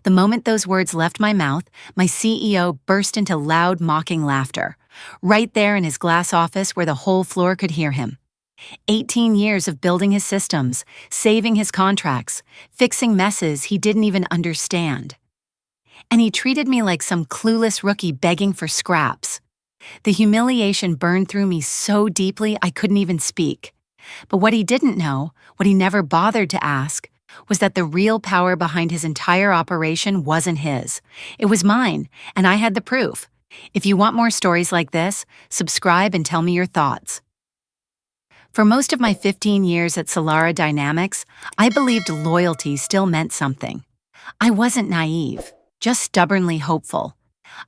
The moment those words left my mouth, my CEO burst into loud, mocking laughter, right there in his glass office where the whole floor could hear him. 18 years of building his systems, saving his contracts, fixing messes he didn't even understand. And he treated me like some clueless rookie begging for scraps. The humiliation burned through me so deeply I couldn't even speak. But what he didn't know, what he never bothered to ask, was that the real power behind his entire operation wasn't his. It was mine, and I had the proof. If you want more stories like this, subscribe and tell me your thoughts. For most of my 15 years at Solara Dynamics, I believed loyalty still meant something. I wasn't naive, just stubbornly hopeful.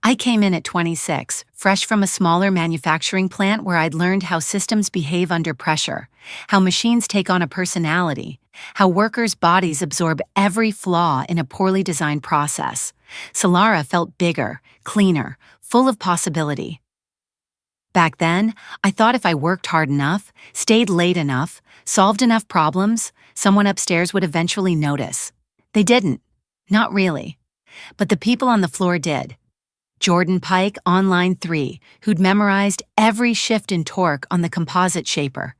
I came in at 26, fresh from a smaller manufacturing plant where I'd learned how systems behave under pressure, how machines take on a personality, how workers' bodies absorb every flaw in a poorly designed process. Solara felt bigger, cleaner, full of possibility. Back then, I thought if I worked hard enough, stayed late enough, solved enough problems, someone upstairs would eventually notice. They didn't. Not really. But the people on the floor did. Jordan Pike on line 3, who'd memorized every shift in torque on the composite shaper.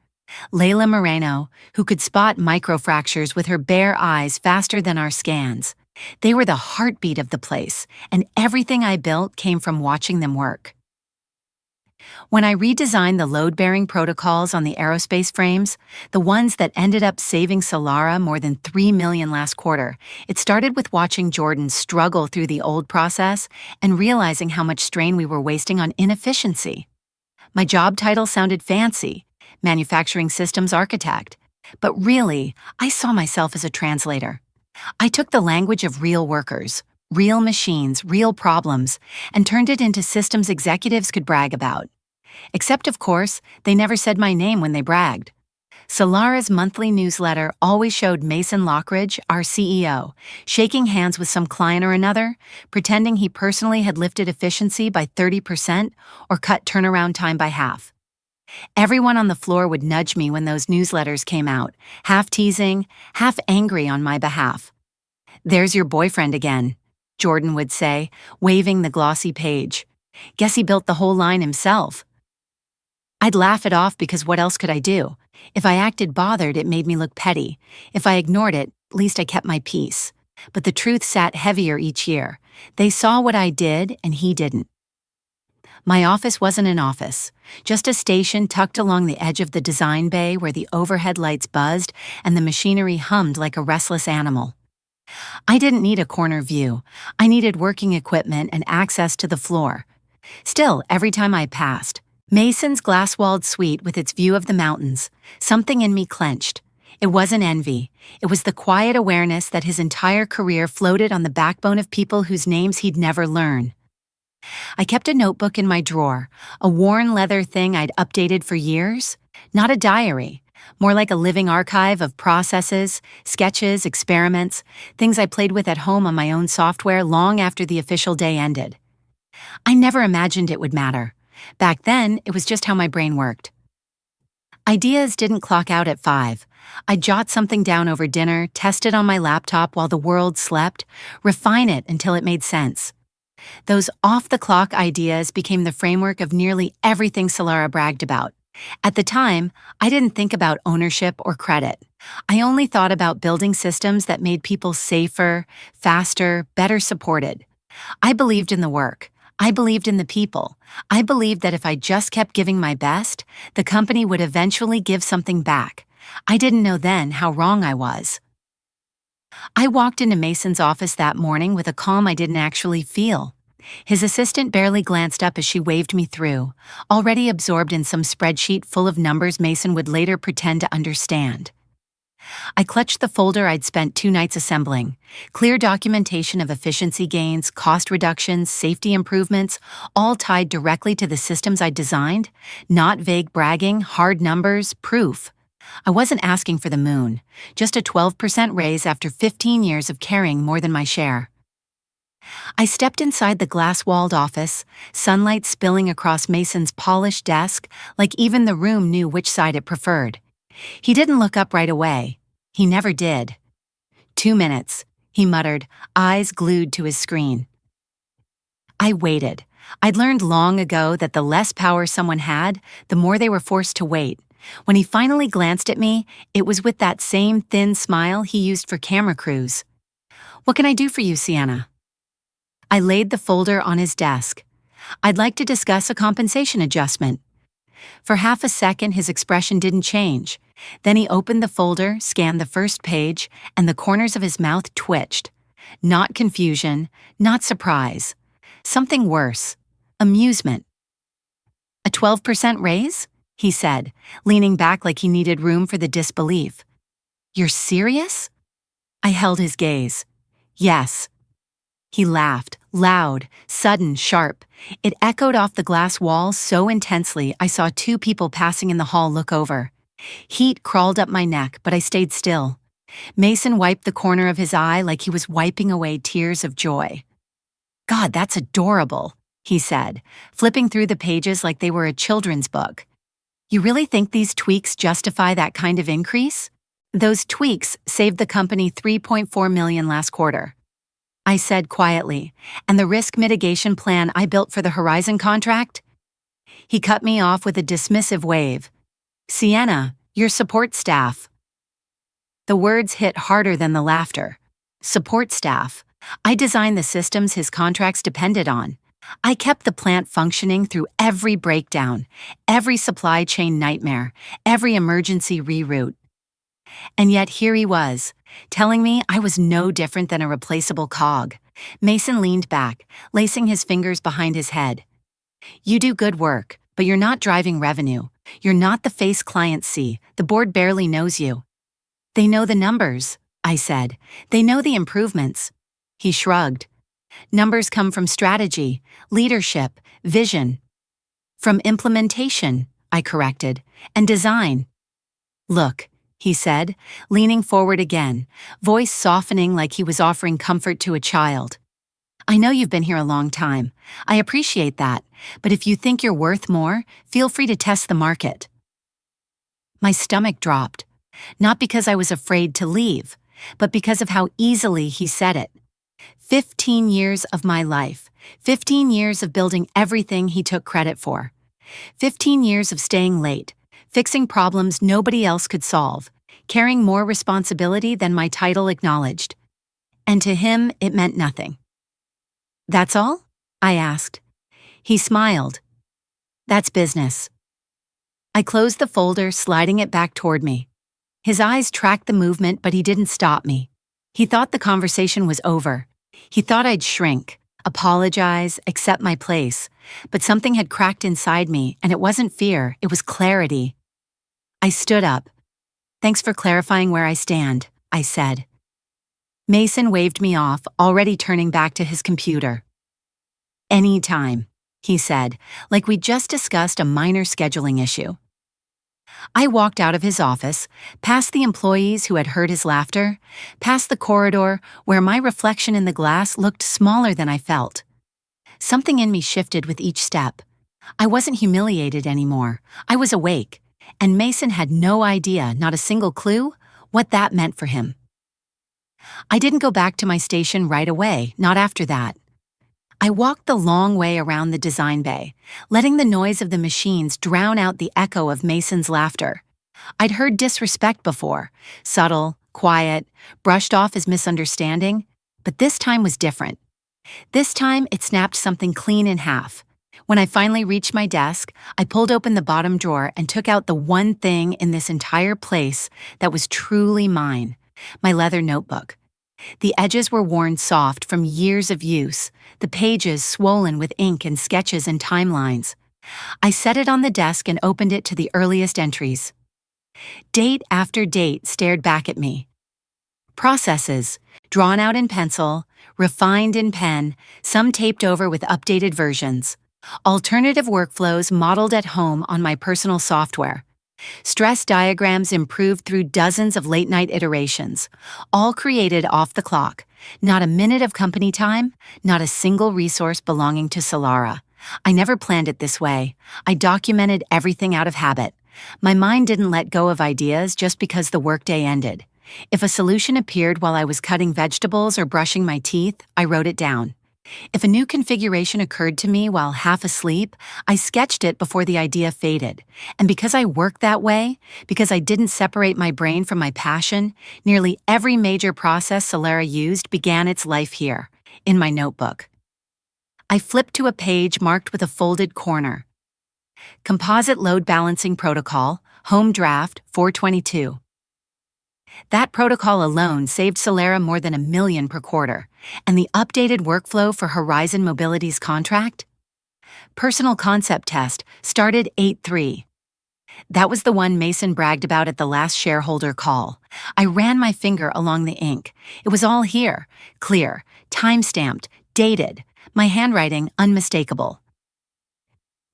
Layla Moreno, who could spot microfractures with her bare eyes faster than our scans. They were the heartbeat of the place, and everything I built came from watching them work. When I redesigned the load-bearing protocols on the aerospace frames, the ones that ended up saving Solara more than $3 million last quarter, it started with watching Jordan struggle through the old process and realizing how much strain we were wasting on inefficiency. My job title sounded fancy, manufacturing systems architect, but really, I saw myself as a translator. I took the language of real workers, real machines, real problems, and turned it into systems executives could brag about. Except, of course, they never said my name when they bragged. Solara's monthly newsletter always showed Mason Lockridge, our CEO, shaking hands with some client or another, pretending he personally had lifted efficiency by 30% or cut turnaround time by half. Everyone on the floor would nudge me when those newsletters came out, half teasing, half angry on my behalf. "There's your boyfriend again," Jordan would say, waving the glossy page. "Guess he built the whole line himself." I'd laugh it off because what else could I do? If I acted bothered, it made me look petty. If I ignored it, at least I kept my peace. But the truth sat heavier each year. They saw what I did, and he didn't. My office wasn't an office, just a station tucked along the edge of the design bay where the overhead lights buzzed and the machinery hummed like a restless animal. I didn't need a corner view. I needed working equipment and access to the floor. Still, every time I passed, Mason's glass-walled suite with its view of the mountains, something in me clenched. It wasn't envy. It was the quiet awareness that his entire career floated on the backbone of people whose names he'd never learn. I kept a notebook in my drawer, a worn leather thing I'd updated for years. Not a diary, more like a living archive of processes, sketches, experiments, things I played with at home on my own software long after the official day ended. I never imagined it would matter. Back then, it was just how my brain worked. Ideas didn't clock out at 5. I'd jot something down over dinner, test it on my laptop while the world slept, refine it until it made sense. Those off-the-clock ideas became the framework of nearly everything Solara bragged about. At the time, I didn't think about ownership or credit. I only thought about building systems that made people safer, faster, better supported. I believed in the work. I believed in the people. I believed that if I just kept giving my best, the company would eventually give something back. I didn't know then how wrong I was. I walked into Mason's office that morning with a calm I didn't actually feel. His assistant barely glanced up as she waved me through, already absorbed in some spreadsheet full of numbers Mason would later pretend to understand. I clutched the folder I'd spent 2 nights assembling. Clear documentation of efficiency gains, cost reductions, safety improvements, all tied directly to the systems I'd designed. Not vague bragging, hard numbers, proof. I wasn't asking for the moon, just a 12% raise after 15 years of carrying more than my share. I stepped inside the glass-walled office, sunlight spilling across Mason's polished desk like even the room knew which side it preferred. He didn't look up right away. He never did. 2 minutes. he muttered, eyes glued to his screen. I waited. I'd learned long ago that the less power someone had, the more they were forced to wait. When he finally glanced at me, it was with that same thin smile he used for camera crews. "What can I do for you, Sienna?" I laid the folder on his desk. "I'd like to discuss a compensation adjustment." For half a second, his expression didn't change. Then he opened the folder, scanned the first page, and the corners of his mouth twitched. Not confusion, not surprise. Something worse. Amusement. "A 12% raise?" he said, leaning back like he needed room for the disbelief. "You're serious?" I held his gaze. "Yes." He laughed, loud, sudden, sharp. It echoed off the glass walls so intensely I saw two people passing in the hall look over. Heat crawled up my neck, but I stayed still. Mason wiped the corner of his eye like he was wiping away tears of joy. "God, that's adorable," he said, flipping through the pages like they were a children's book. "You really think these tweaks justify that kind of increase?" "Those tweaks saved the company $3.4 million last quarter," I said quietly. "And the risk mitigation plan I built for the Horizon contract?" He cut me off with a dismissive wave. "Sienna, your support staff." The words hit harder than the laughter. Support staff. I designed the systems his contracts depended on. I kept the plant functioning through every breakdown, every supply chain nightmare, every emergency reroute. And yet here he was, telling me I was no different than a replaceable cog. Mason leaned back, lacing his fingers behind his head. "You do good work, but you're not driving revenue. You're not the face clients see. The board barely knows you." "They know the numbers," I said. "They know the improvements." He shrugged. "Numbers come from strategy, leadership, vision." "From implementation," I corrected, "and design." "Look," he said, leaning forward again, voice softening like he was offering comfort to a child. "I know you've been here a long time. I appreciate that, but if you think you're worth more, feel free to test the market." My stomach dropped, not because I was afraid to leave, but because of how easily he said it. 15 years of my life, 15 years of building everything he took credit for, 15 years of staying late, fixing problems nobody else could solve, carrying more responsibility than my title acknowledged. And to him, it meant nothing. "That's all?" I asked. He smiled. "That's business." I closed the folder, sliding it back toward me. His eyes tracked the movement, but he didn't stop me. He thought the conversation was over. He thought I'd shrink, apologize, accept my place, but something had cracked inside me, and it wasn't fear, it was clarity. I stood up. "Thanks for clarifying where I stand," I said. Mason waved me off, already turning back to his computer. "Anytime," he said, like we'd just discussed a minor scheduling issue. I walked out of his office, past the employees who had heard his laughter, past the corridor where my reflection in the glass looked smaller than I felt. Something in me shifted with each step. I wasn't humiliated anymore. I was awake, and Mason had no idea, not a single clue, what that meant for him. I didn't go back to my station right away, not after that. I walked the long way around the design bay, letting the noise of the machines drown out the echo of Mason's laughter. I'd heard disrespect before, subtle, quiet, brushed off as misunderstanding, but this time was different. This time it snapped something clean in half. When I finally reached my desk, I pulled open the bottom drawer and took out the one thing in this entire place that was truly mine, my leather notebook. The edges were worn soft from years of use, the pages swollen with ink and sketches and timelines. I set it on the desk and opened it to the earliest entries. Date after date stared back at me. Processes, drawn out in pencil, refined in pen, some taped over with updated versions. Alternative workflows modeled at home on my personal software. Stress diagrams improved through dozens of late-night iterations, all created off the clock. Not a minute of company time, not a single resource belonging to Solara. I never planned it this way. I documented everything out of habit. My mind didn't let go of ideas just because the workday ended. If a solution appeared while I was cutting vegetables or brushing my teeth, I wrote it down. If a new configuration occurred to me while half asleep, I sketched it before the idea faded. And because I worked that way, because I didn't separate my brain from my passion, nearly every major process Solara used began its life here, in my notebook. I flipped to a page marked with a folded corner. Composite Load Balancing Protocol, Home Draft 422. That protocol alone saved Solara more than $1 million per quarter, and the updated workflow for Horizon Mobility's contract? Personal Concept Test started 8/3. That was the one Mason bragged about at the last shareholder call. I ran my finger along the ink. It was all here, clear, time-stamped, dated, my handwriting unmistakable.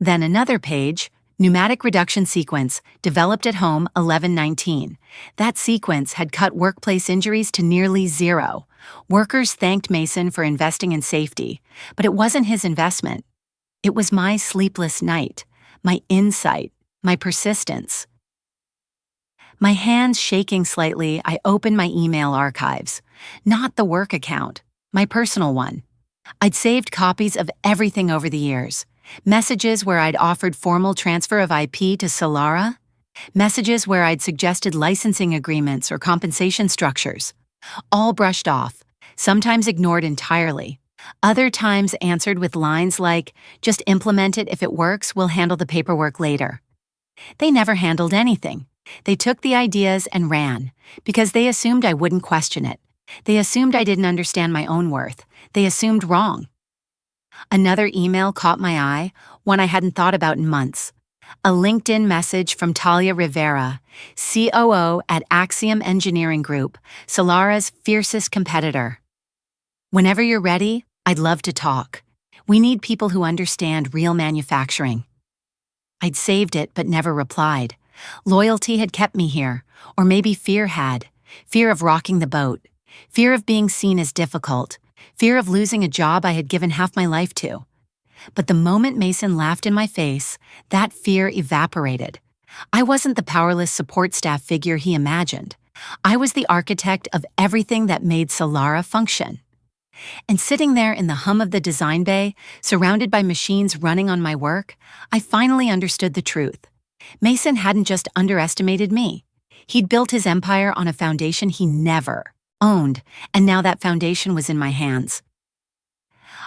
Then another page, Pneumatic Reduction Sequence, developed at home 11/19. That sequence had cut workplace injuries to nearly zero. Workers thanked Mason for investing in safety, but it wasn't his investment. It was my sleepless night, my insight, my persistence. My hands shaking slightly, I opened my email archives. Not the work account, my personal one. I'd saved copies of everything over the years. Messages where I'd offered formal transfer of IP to Solara. Messages where I'd suggested licensing agreements or compensation structures. All brushed off, sometimes ignored entirely. Other times answered with lines like, "Just implement it if it works, we'll handle the paperwork later." They never handled anything. They took the ideas and ran, because they assumed I wouldn't question it. They assumed I didn't understand my own worth. They assumed wrong. Another email caught my eye, one I hadn't thought about in months. A LinkedIn message from Talia Rivera, COO at Axiom Engineering Group, Solara's fiercest competitor. "Whenever you're ready, I'd love to talk. We need people who understand real manufacturing." I'd saved it but never replied. Loyalty had kept me here, or maybe fear had. Fear of rocking the boat. Fear of being seen as difficult. Fear of losing a job I had given half my life to. But the moment Mason laughed in my face, that fear evaporated. I wasn't the powerless support staff figure he imagined. I was the architect of everything that made Solara function. And sitting there in the hum of the design bay, surrounded by machines running on my work, I finally understood the truth. Mason hadn't just underestimated me. He'd built his empire on a foundation he never owned, and now that foundation was in my hands.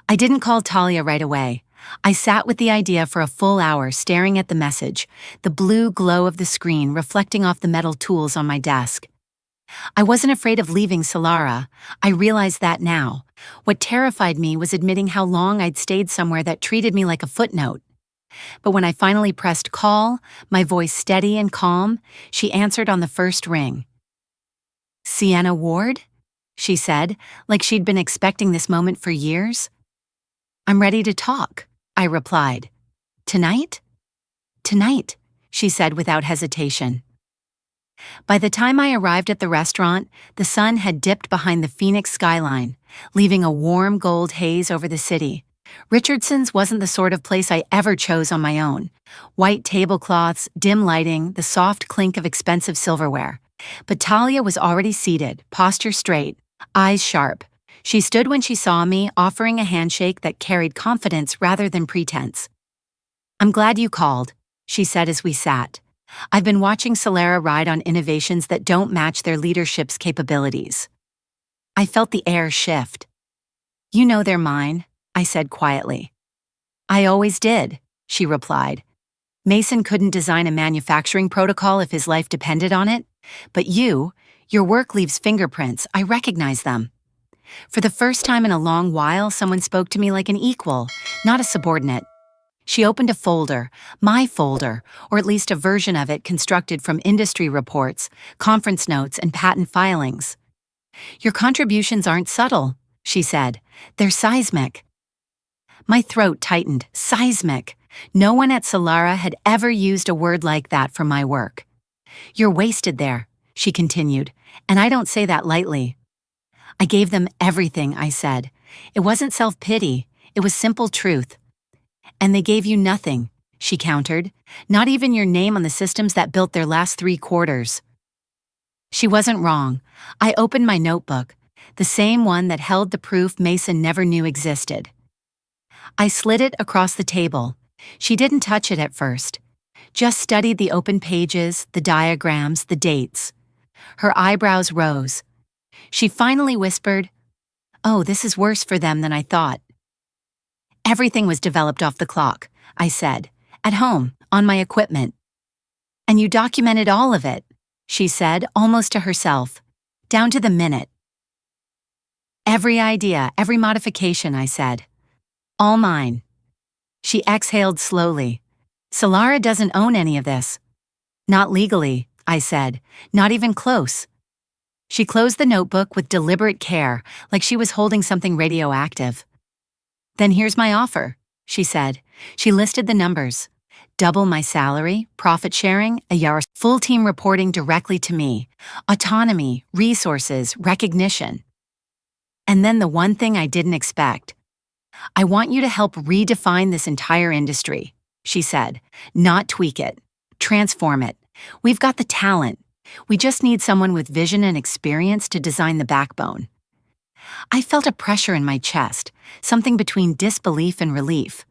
I didn't call Talia right away. I sat with the idea for a full hour staring at the message, the blue glow of the screen reflecting off the metal tools on my desk. I wasn't afraid of leaving Solara. I realized that now. What terrified me was admitting how long I'd stayed somewhere that treated me like a footnote. But when I finally pressed call, my voice steady and calm, she answered on the first ring. "Sienna Ward?" she said, like she'd been expecting this moment for years. "I'm ready to talk," I replied. "Tonight?" "Tonight," she said without hesitation. By the time I arrived at the restaurant, the sun had dipped behind the Phoenix skyline, leaving a warm gold haze over the city. Richardson's wasn't the sort of place I ever chose on my own. White tablecloths, dim lighting, the soft clink of expensive silverware. But Talia was already seated, posture straight, eyes sharp. She stood when she saw me, offering a handshake that carried confidence rather than pretense. "I'm glad you called," she said as we sat. "I've been watching Solara ride on innovations that don't match their leadership's capabilities." I felt the air shift. "You know they're mine," I said quietly. "I always did," she replied. "Mason couldn't design a manufacturing protocol if his life depended on it. But your work leaves fingerprints, I recognize them." For the first time in a long while, someone spoke to me like an equal, not a subordinate. She opened a folder, my folder, or at least a version of it constructed from industry reports, conference notes, and patent filings. "Your contributions aren't subtle," she said. "They're seismic." My throat tightened. Seismic. No one at Solara had ever used a word like that for my work. "You're wasted there," she continued, "and I don't say that lightly." "I gave them everything," I said. "It wasn't self-pity, it was simple truth." "And they gave you nothing," she countered. "Not even your name on the systems that built their last 3 quarters." She wasn't wrong. I opened my notebook, the same one that held the proof Mason never knew existed. I slid it across the table. She didn't touch it at first, just studied the open pages, the diagrams, the dates. Her eyebrows rose. She finally whispered, "Oh, this is worse for them than I thought." "Everything was developed off the clock," I said, "at home, on my equipment." "And you documented all of it," she said, almost to herself, "down to the minute." "Every idea, every modification," I said. "All mine." She exhaled slowly. "Solara doesn't own any of this." "Not legally," I said, "not even close." She closed the notebook with deliberate care, like she was holding something radioactive. "Then here's my offer," she said. She listed the numbers. Double my salary, profit sharing, a year, full team reporting directly to me, autonomy, resources, recognition. And then the one thing I didn't expect. "I want you to help redefine this entire industry," she said, "not tweak it, transform it. We've got the talent. We just need someone with vision and experience to design the backbone." I felt a pressure in my chest, something between disbelief and relief.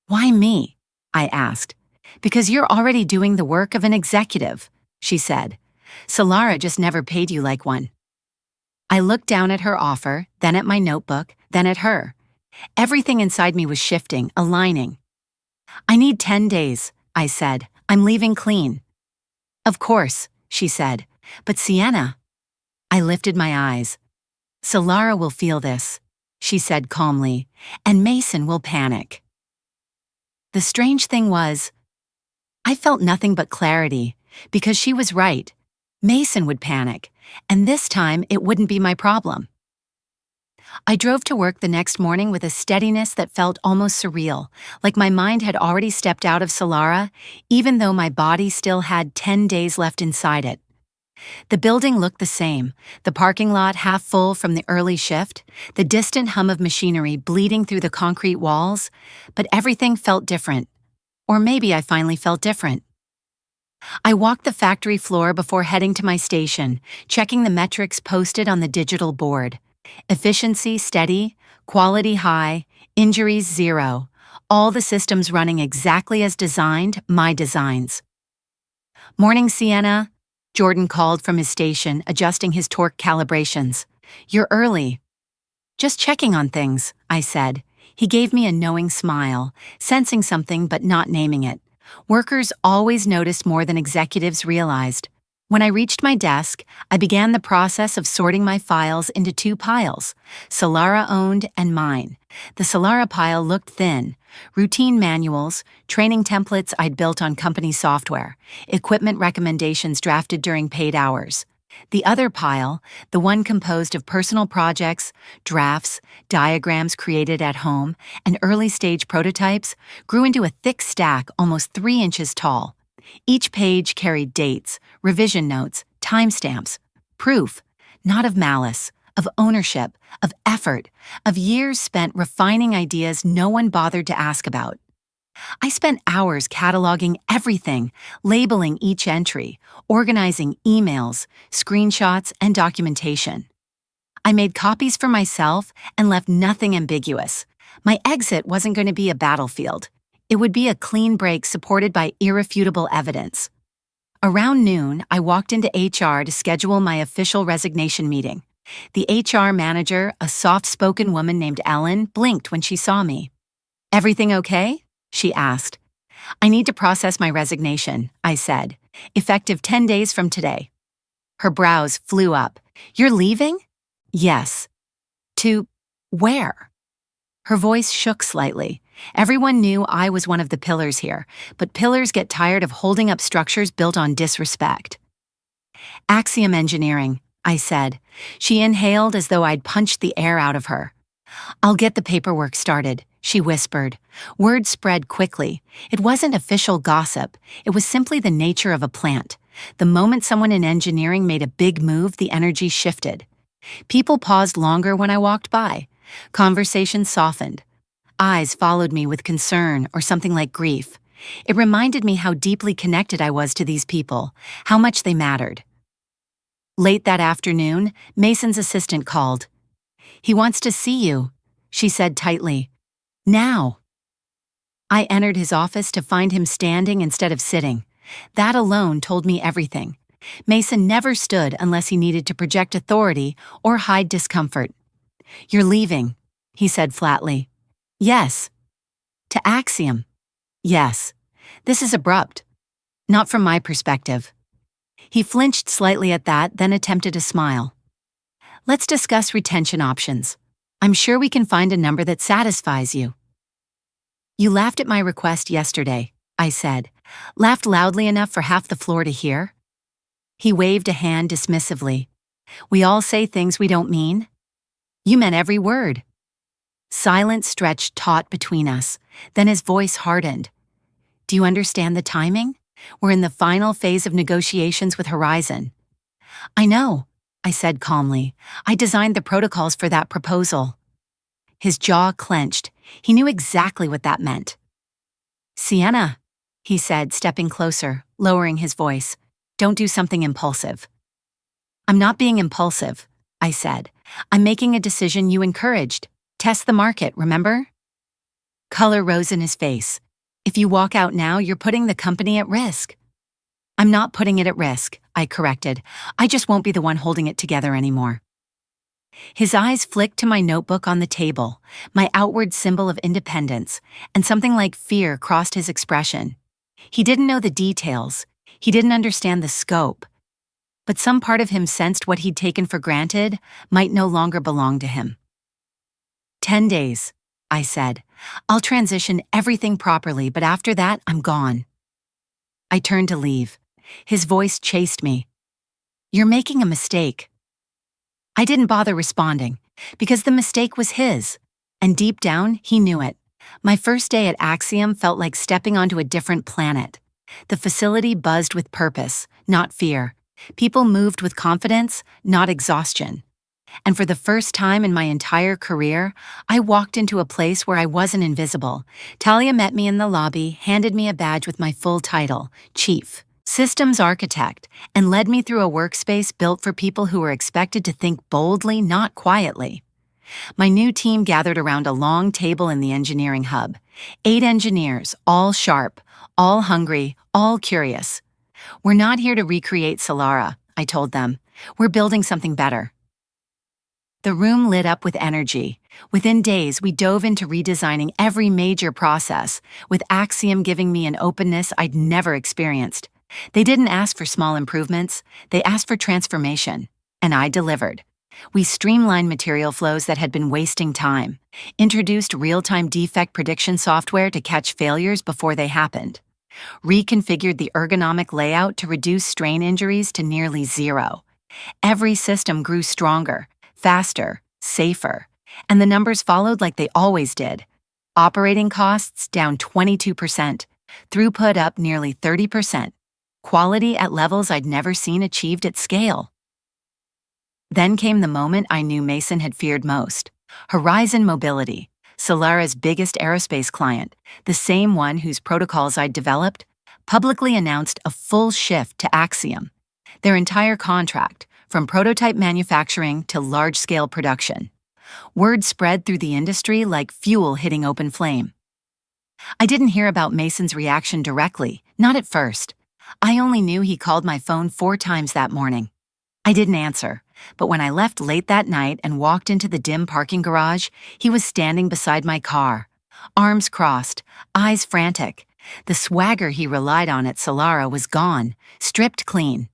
"Why me?" I asked. "Because you're already doing the work of an executive," she said. "Solara just never paid you like one." I looked down at her offer, then at my notebook, then at her. Everything inside me was shifting, aligning. "I need 10 days, I said. "I'm leaving clean." "Of course," she said. "But Sienna." I lifted my eyes. "Solara will feel this," she said calmly, "and Mason will panic." The strange thing was, I felt nothing but clarity, because she was right. Mason would panic, and this time it wouldn't be my problem. I drove to work the next morning with a steadiness that felt almost surreal, like my mind had already stepped out of Solara, even though my body still had 10 days left inside it. The building looked the same, the parking lot half full from the early shift, the distant hum of machinery bleeding through the concrete walls, but everything felt different. Or maybe I finally felt different. I walked the factory floor before heading to my station, checking the metrics posted on the digital board. Efficiency steady, quality high, injuries zero, all the systems running exactly as designed, my designs. "Morning, Sienna," Jordan called from his station, adjusting his torque calibrations. "You're early." "Just checking on things," I said. He gave me a knowing smile, sensing something but not naming it. Workers always noticed more than executives realized. When I reached my desk, I began the process of sorting my files into 2 piles, Solara-owned and mine. The Solara pile looked thin. Routine manuals, training templates I'd built on company software, equipment recommendations drafted during paid hours. The other pile, the one composed of personal projects, drafts, diagrams created at home, and early-stage prototypes, grew into a thick stack almost 3 inches tall. Each page carried dates, revision notes, timestamps, proof, not of malice, of ownership, of effort, of years spent refining ideas no one bothered to ask about. I spent hours cataloging everything, labeling each entry, organizing emails, screenshots, and documentation. I made copies for myself and left nothing ambiguous. My exit wasn't going to be a battlefield. It would be a clean break supported by irrefutable evidence. Around noon, I walked into HR to schedule my official resignation meeting. The HR manager, a soft-spoken woman named Ellen, blinked when she saw me. "Everything okay?" she asked. "I need to process my resignation," I said, "effective 10 days from today." Her brows flew up. "You're leaving?" "Yes." "To where?" Her voice shook slightly. Everyone knew I was one of the pillars here, but pillars get tired of holding up structures built on disrespect. "Axiom Engineering," I said. She inhaled as though I'd punched the air out of her. "I'll get the paperwork started," she whispered. Word spread quickly. It wasn't official gossip. It was simply the nature of a plant. The moment someone in engineering made a big move, the energy shifted. People paused longer when I walked by. Conversation softened. Eyes followed me with concern or something like grief. It reminded me how deeply connected I was to these people, how much they mattered. Late that afternoon, Mason's assistant called. "He wants to see you," she said tightly. "Now." I entered his office to find him standing instead of sitting. That alone told me everything. Mason never stood unless he needed to project authority or hide discomfort. "You're leaving," he said flatly. "Yes." "To Axiom." "Yes." "This is abrupt." "Not from my perspective." He flinched slightly at that, then attempted a smile. "Let's discuss retention options. I'm sure we can find a number that satisfies you." "You laughed at my request yesterday," I said. "Laughed loudly enough for half the floor to hear." He waved a hand dismissively. "We all say things we don't mean." "You meant every word." Silence stretched taut between us. Then his voice hardened. "Do you understand the timing? We're in the final phase of negotiations with Horizon." "I know," I said calmly. "I designed the protocols for that proposal." His jaw clenched. He knew exactly what that meant. "Sienna," he said, stepping closer, lowering his voice, "don't do something impulsive." "I'm not being impulsive," I said. "I'm making a decision you encouraged. Test the market, remember?" Color rose in his face. "If you walk out now, you're putting the company at risk." "I'm not putting it at risk," I corrected. "I just won't be the one holding it together anymore." His eyes flicked to my notebook on the table, my outward symbol of independence, and something like fear crossed his expression. He didn't know the details. He didn't understand the scope. But some part of him sensed what he'd taken for granted might no longer belong to him. 10 days, I said. "I'll transition everything properly, but after that, I'm gone." I turned to leave. His voice chased me. "You're making a mistake." I didn't bother responding, because the mistake was his, and deep down, he knew it. My first day at Axiom felt like stepping onto a different planet. The facility buzzed with purpose, not fear. People moved with confidence, not exhaustion. And for the first time in my entire career, I walked into a place where I wasn't invisible. Talia met me in the lobby, handed me a badge with my full title, Chief Systems Architect, and led me through a workspace built for people who were expected to think boldly, not quietly. My new team gathered around a long table in the engineering hub. 8 engineers, all sharp, all hungry, all curious. "We're not here to recreate Solara," I told them. "We're building something better." The room lit up with energy. Within days, we dove into redesigning every major process, with Axiom giving me an openness I'd never experienced. They didn't ask for small improvements, they asked for transformation, and I delivered. We streamlined material flows that had been wasting time, introduced real-time defect prediction software to catch failures before they happened, reconfigured the ergonomic layout to reduce strain injuries to nearly zero. Every system grew stronger, faster, safer, and the numbers followed like they always did. Operating costs down 22%, throughput up nearly 30%, quality at levels I'd never seen achieved at scale. Then came the moment I knew Mason had feared most. Horizon Mobility, Solara's biggest aerospace client, the same one whose protocols I'd developed, publicly announced a full shift to Axiom. Their entire contract, from prototype manufacturing to large-scale production. Word spread through the industry like fuel hitting open flame. I didn't hear about Mason's reaction directly, not at first. I only knew he called my phone 4 times that morning. I didn't answer, but when I left late that night and walked into the dim parking garage, he was standing beside my car. Arms crossed, eyes frantic. The swagger he relied on at Solara was gone, stripped clean.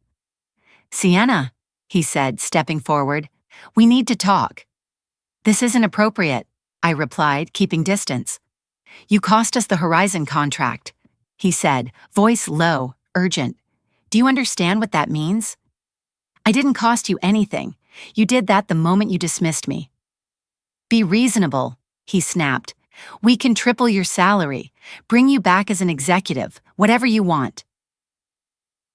"Sienna," he said, stepping forward, "we need to talk." "This isn't appropriate," I replied, keeping distance. "You cost us the Horizon contract," he said, voice low, urgent. "Do you understand what that means?" "I didn't cost you anything. You did that the moment you dismissed me." "Be reasonable," he snapped. "We can triple your salary, bring you back as an executive, whatever you want."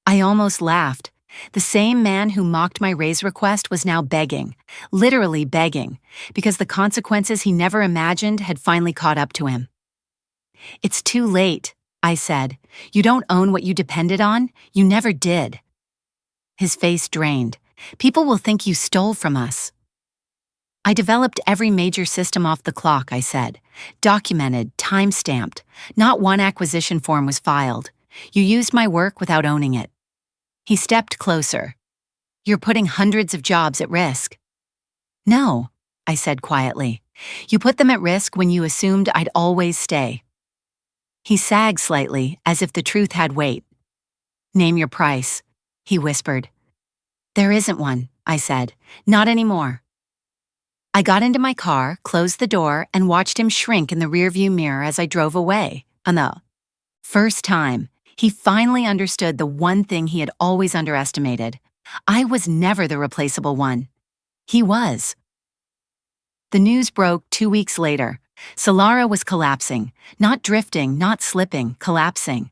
I almost laughed. The same man who mocked my raise request was now begging, literally begging, because the consequences he never imagined had finally caught up to him. "It's too late," I said. "You don't own what you depended on. You never did." His face drained. People will think you stole from us. I developed every major system off the clock, I said. Documented, time-stamped. Not one acquisition form was filed. You used my work without owning it. He stepped closer. You're putting hundreds of jobs at risk. No, I said quietly. You put them at risk when you assumed I'd always stay. He sagged slightly, as if the truth had weight. Name your price, he whispered. There isn't one, I said. Not anymore. I got into my car, closed the door, and watched him shrink in the rearview mirror as I drove away. On the first time, he finally understood the one thing he had always underestimated. I was never the replaceable one. He was. The news broke 2 weeks later. Solara was collapsing. Not drifting, not slipping, collapsing.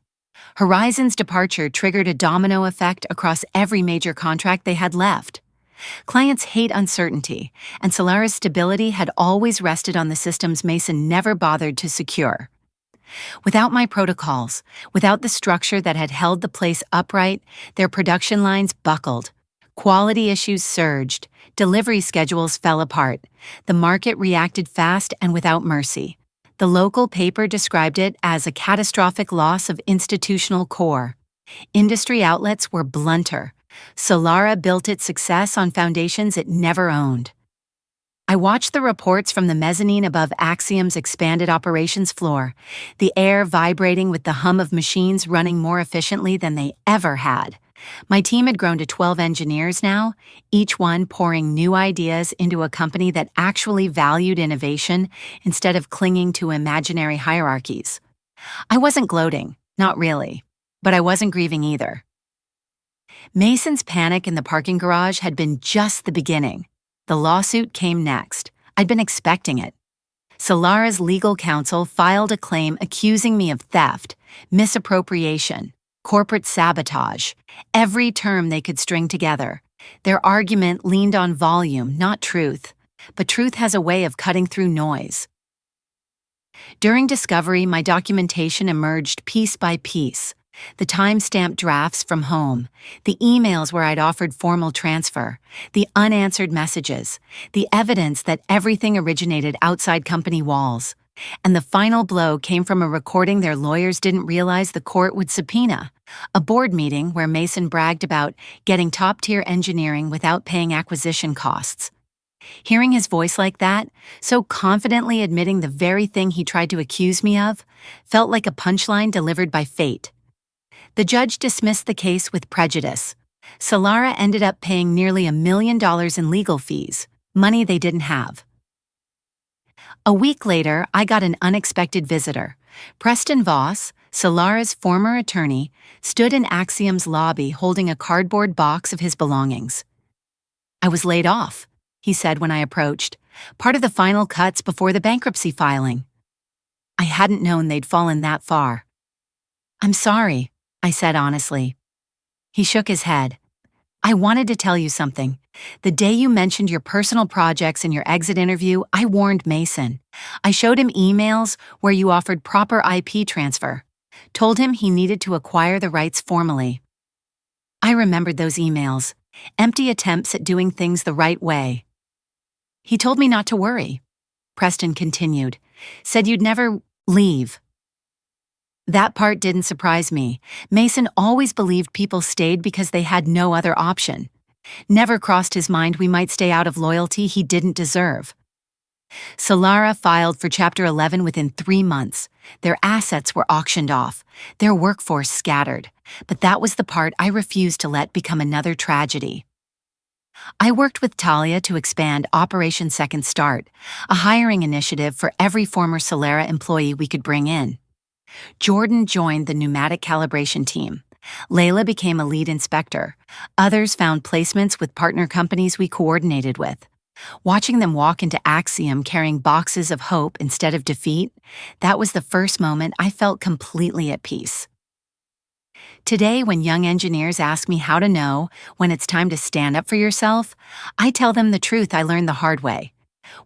Horizon's departure triggered a domino effect across every major contract they had left. Clients hate uncertainty, and Solara's stability had always rested on the systems Mason never bothered to secure. Without my protocols, without the structure that had held the place upright, their production lines buckled. Quality issues surged. Delivery schedules fell apart. The market reacted fast and without mercy. The local paper described it as a catastrophic loss of institutional core. Industry outlets were blunter. Solara built its success on foundations it never owned. I watched the reports from the mezzanine above Axiom's expanded operations floor, the air vibrating with the hum of machines running more efficiently than they ever had. My team had grown to 12 engineers now, each one pouring new ideas into a company that actually valued innovation instead of clinging to imaginary hierarchies. I wasn't gloating, not really, but I wasn't grieving either. Mason's panic in the parking garage had been just the beginning. The lawsuit came next. I'd been expecting it. Solara's legal counsel filed a claim accusing me of theft, misappropriation, corporate sabotage, every term they could string together. Their argument leaned on volume, not truth, but truth has a way of cutting through noise. During discovery, my documentation emerged piece by piece. The time-stamped drafts from home, the emails where I'd offered formal transfer, the unanswered messages, the evidence that everything originated outside company walls. And the final blow came from a recording their lawyers didn't realize the court would subpoena, a board meeting where Mason bragged about getting top-tier engineering without paying acquisition costs. Hearing his voice like that, so confidently admitting the very thing he tried to accuse me of, felt like a punchline delivered by fate. The judge dismissed the case with prejudice. Solara ended up paying nearly $1 million in legal fees, money they didn't have. A week later, I got an unexpected visitor. Preston Voss, Solara's former attorney, stood in Axiom's lobby holding a cardboard box of his belongings. I was laid off, he said when I approached, part of the final cuts before the bankruptcy filing. I hadn't known they'd fallen that far. I'm sorry, I said honestly. He shook his head. I wanted to tell you something. The day you mentioned your personal projects in your exit interview, I warned Mason. I showed him emails where you offered proper IP transfer. Told him he needed to acquire the rights formally. I remembered those emails. Empty attempts at doing things the right way. He told me not to worry. Preston continued. Said you'd never leave. That part didn't surprise me. Mason always believed people stayed because they had no other option. Never crossed his mind we might stay out of loyalty he didn't deserve. Solara filed for Chapter 11 within 3 months. Their assets were auctioned off, their workforce scattered. But that was the part I refused to let become another tragedy. I worked with Talia to expand Operation Second Start, a hiring initiative for every former Solara employee we could bring in. Jordan joined the pneumatic calibration team. Layla became a lead inspector. Others found placements with partner companies we coordinated with. Watching them walk into Axiom carrying boxes of hope instead of defeat, that was the first moment I felt completely at peace. Today, when young engineers ask me how to know when it's time to stand up for yourself, I tell them the truth I learned the hard way.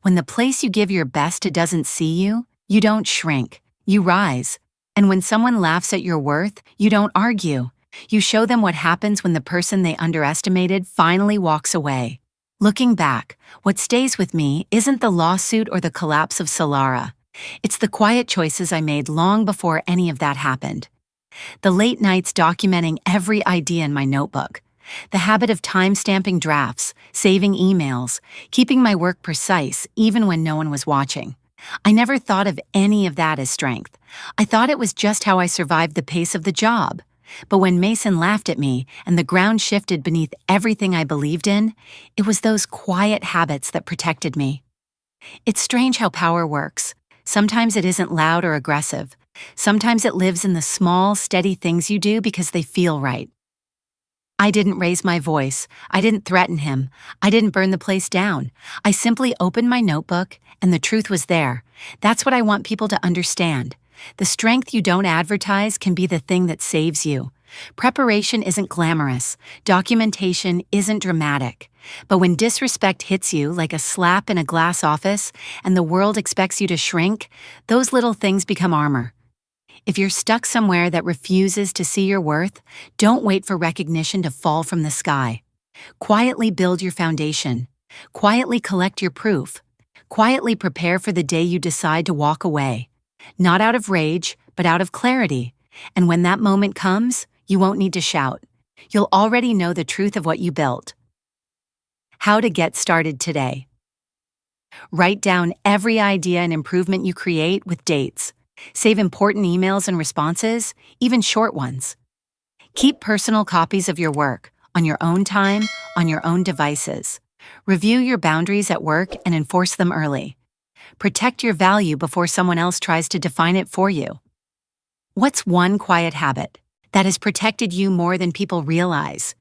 When the place you give your best doesn't see you, you don't shrink, you rise. And when someone laughs at your worth, you don't argue, You show them what happens when the person they underestimated finally walks away. Looking back, what stays with me isn't the lawsuit or the collapse of Solara. It's the quiet choices I made long before any of that happened. The late nights documenting every idea in my notebook. The habit of time-stamping drafts, saving emails, keeping my work precise even when no one was watching. I never thought of any of that as strength. I thought it was just how I survived the pace of the job. But when Mason laughed at me and the ground shifted beneath everything I believed in, it was those quiet habits that protected me. It's strange how power works. Sometimes it isn't loud or aggressive. Sometimes it lives in the small, steady things you do because they feel right. I didn't raise my voice. I didn't threaten him. I didn't burn the place down. I simply opened my notebook, and the truth was there. That's what I want people to understand. The strength you don't advertise can be the thing that saves you. Preparation isn't glamorous. Documentation isn't dramatic. But when disrespect hits you like a slap in a glass office and the world expects you to shrink, those little things become armor. If you're stuck somewhere that refuses to see your worth, don't wait for recognition to fall from the sky. Quietly build your foundation. Quietly collect your proof. Quietly prepare for the day you decide to walk away. Not out of rage, but out of clarity. And when that moment comes, you won't need to shout. You'll already know the truth of what you built. How to get started today. Write down every idea and improvement you create with dates. Save important emails and responses, even short ones. Keep personal copies of your work, on your own time, on your own devices. Review your boundaries at work and enforce them early. Protect your value before someone else tries to define it for you. What's one quiet habit that has protected you more than people realize?